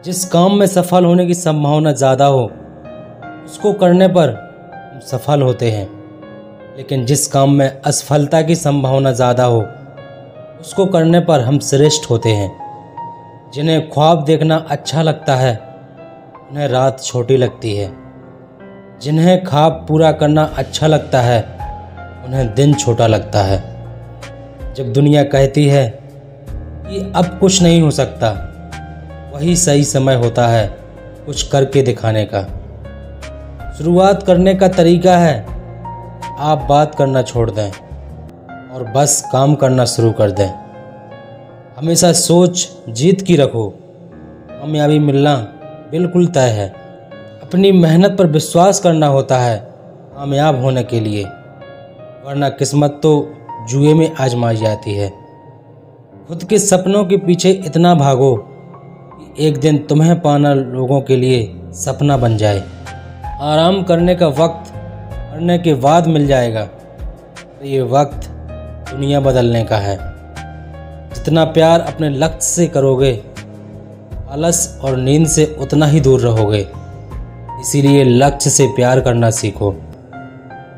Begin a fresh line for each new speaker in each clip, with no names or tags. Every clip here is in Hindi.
जिस काम में सफल होने की संभावना ज़्यादा हो उसको करने पर हम सफल होते हैं, लेकिन जिस काम में असफलता की संभावना ज़्यादा हो उसको करने पर हम श्रेष्ठ होते हैं। जिन्हें ख्वाब देखना अच्छा लगता है उन्हें रात छोटी लगती है, जिन्हें ख्वाब पूरा करना अच्छा लगता है उन्हें दिन छोटा लगता है। जब दुनिया कहती है कि अब कुछ नहीं हो सकता, वही सही समय होता है कुछ करके दिखाने का। शुरुआत करने का तरीका है आप बात करना छोड़ दें और बस काम करना शुरू कर दें। हमेशा सोच जीत की रखो, कामयाबी मिलना बिल्कुल तय है। अपनी मेहनत पर विश्वास करना होता है कामयाब होने के लिए, वरना किस्मत तो जुए में आजमाई जाती है। खुद के सपनों के पीछे इतना भागो कि एक दिन तुम्हें पाना लोगों के लिए सपना बन जाए। आराम करने का वक्त करने के बाद मिल जाएगा, तो ये वक्त दुनिया बदलने का है। जितना प्यार अपने लक्ष्य से करोगे, आलस और नींद से उतना ही दूर रहोगे। इसीलिए लक्ष्य से प्यार करना सीखो।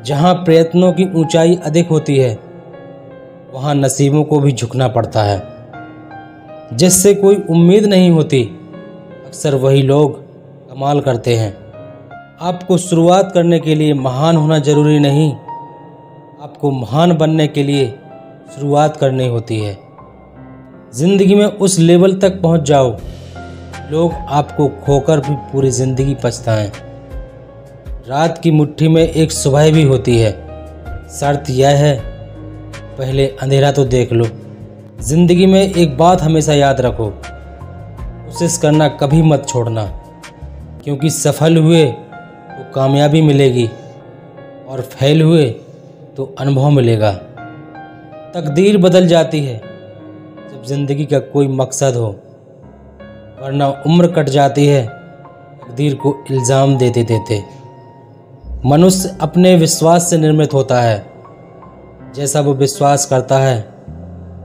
जहाँ प्रयत्नों की ऊंचाई अधिक होती है, वहाँ नसीबों को भी झुकना पड़ता है। जिससे कोई उम्मीद नहीं होती, अक्सर वही लोग कमाल करते हैं। आपको शुरुआत करने के लिए महान होना जरूरी नहीं, आपको महान बनने के लिए शुरुआत करनी होती है। जिंदगी में उस लेवल तक पहुंच जाओ, लोग आपको खोकर भी पूरी जिंदगी पछताएं। रात की मुट्ठी में एक सुबह भी होती है, शर्त यह है पहले अंधेरा तो देख लो। जिंदगी में एक बात हमेशा याद रखो, कोशिश करना कभी मत छोड़ना, क्योंकि सफल हुए तो कामयाबी मिलेगी और फेल हुए तो अनुभव मिलेगा। तकदीर बदल जाती है जब जिंदगी का कोई मकसद हो, वरना उम्र कट जाती है तकदीर को इल्ज़ाम देते देते। मनुष्य अपने विश्वास से निर्मित होता है, जैसा वो विश्वास करता है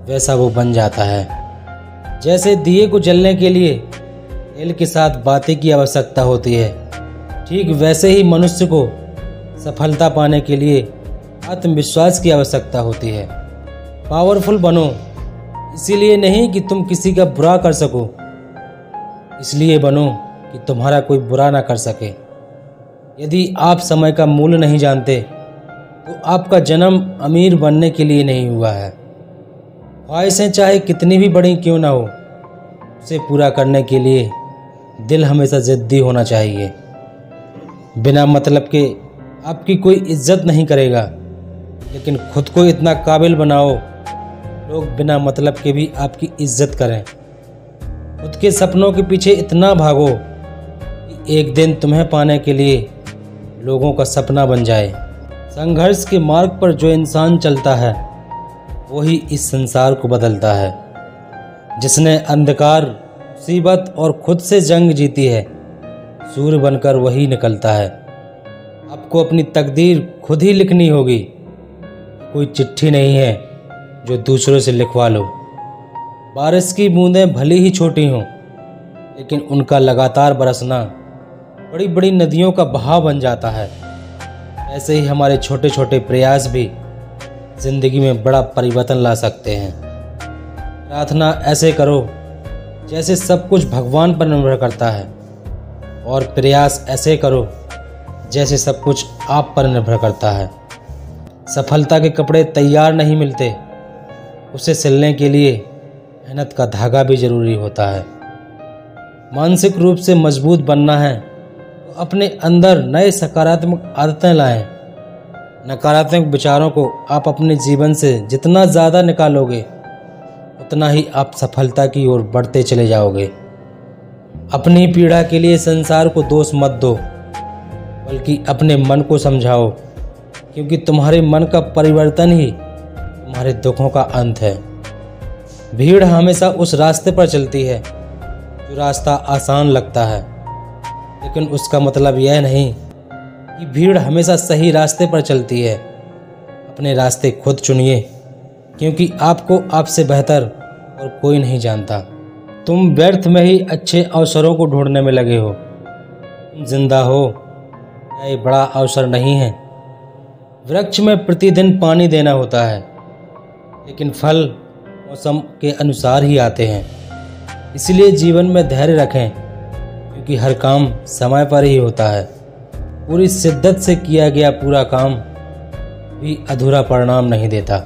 वैसा वो बन जाता है। जैसे दिए को जलने के लिए तेल के साथ बाती की आवश्यकता होती है, ठीक वैसे ही मनुष्य को सफलता पाने के लिए आत्मविश्वास की आवश्यकता होती है। पावरफुल बनो, इसीलिए नहीं कि तुम किसी का बुरा कर सको, इसलिए बनो कि तुम्हारा कोई बुरा ना कर सके। यदि आप समय का मूल्य नहीं जानते तो आपका जन्म अमीर बनने के लिए नहीं हुआ है। ख्वाहिशें चाहे कितनी भी बड़ी क्यों ना हो, उसे पूरा करने के लिए दिल हमेशा ज़िद्दी होना चाहिए। बिना मतलब के आपकी कोई इज्जत नहीं करेगा, लेकिन खुद को इतना काबिल बनाओ लोग बिना मतलब के भी आपकी इज्जत करें। खुद के सपनों के पीछे इतना भागो कि एक दिन तुम्हें पाने के लिए लोगों का सपना बन जाए। संघर्ष के मार्ग पर जो इंसान चलता है वही इस संसार को बदलता है। जिसने अंधकार, मुसीबत और खुद से जंग जीती है, सूर्य बनकर वही निकलता है। आपको अपनी तकदीर खुद ही लिखनी होगी, कोई चिट्ठी नहीं है जो दूसरों से लिखवा लो। बारिश की बूंदें भली ही छोटी हों, लेकिन उनका लगातार बरसना बड़ी बड़ी नदियों का बहाव बन जाता है। ऐसे ही हमारे छोटे छोटे प्रयास भी जिंदगी में बड़ा परिवर्तन ला सकते हैं। प्रार्थना ऐसे करो जैसे सब कुछ भगवान पर निर्भर करता है, और प्रयास ऐसे करो जैसे सब कुछ आप पर निर्भर करता है। सफलता के कपड़े तैयार नहीं मिलते, उसे सिलने के लिए मेहनत का धागा भी जरूरी होता है। मानसिक रूप से मजबूत बनना है तो अपने अंदर नए सकारात्मक आदतें लाएं। नकारात्मक विचारों को आप अपने जीवन से जितना ज़्यादा निकालोगे, उतना ही आप सफलता की ओर बढ़ते चले जाओगे। अपनी पीड़ा के लिए संसार को दोष मत दो, बल्कि अपने मन को समझाओ, क्योंकि तुम्हारे मन का परिवर्तन ही तुम्हारे दुखों का अंत है। भीड़ हमेशा उस रास्ते पर चलती है जो रास्ता आसान लगता है, लेकिन उसका मतलब यह नहीं कि भीड़ हमेशा सही रास्ते पर चलती है। अपने रास्ते खुद चुनिए, क्योंकि आपको आपसे बेहतर और कोई नहीं जानता। तुम व्यर्थ में ही अच्छे अवसरों को ढूंढने में लगे हो। तुम जिंदा हो, क्या ये बड़ा अवसर नहीं है? वृक्ष में प्रतिदिन पानी देना होता है, लेकिन फल मौसम के अनुसार ही आते हैं। इसलिए जीवन में धैर्य रखें, क्योंकि हर काम समय पर ही होता है। पूरी शिद्दत से किया गया पूरा काम भी अधूरा परिणाम नहीं देता।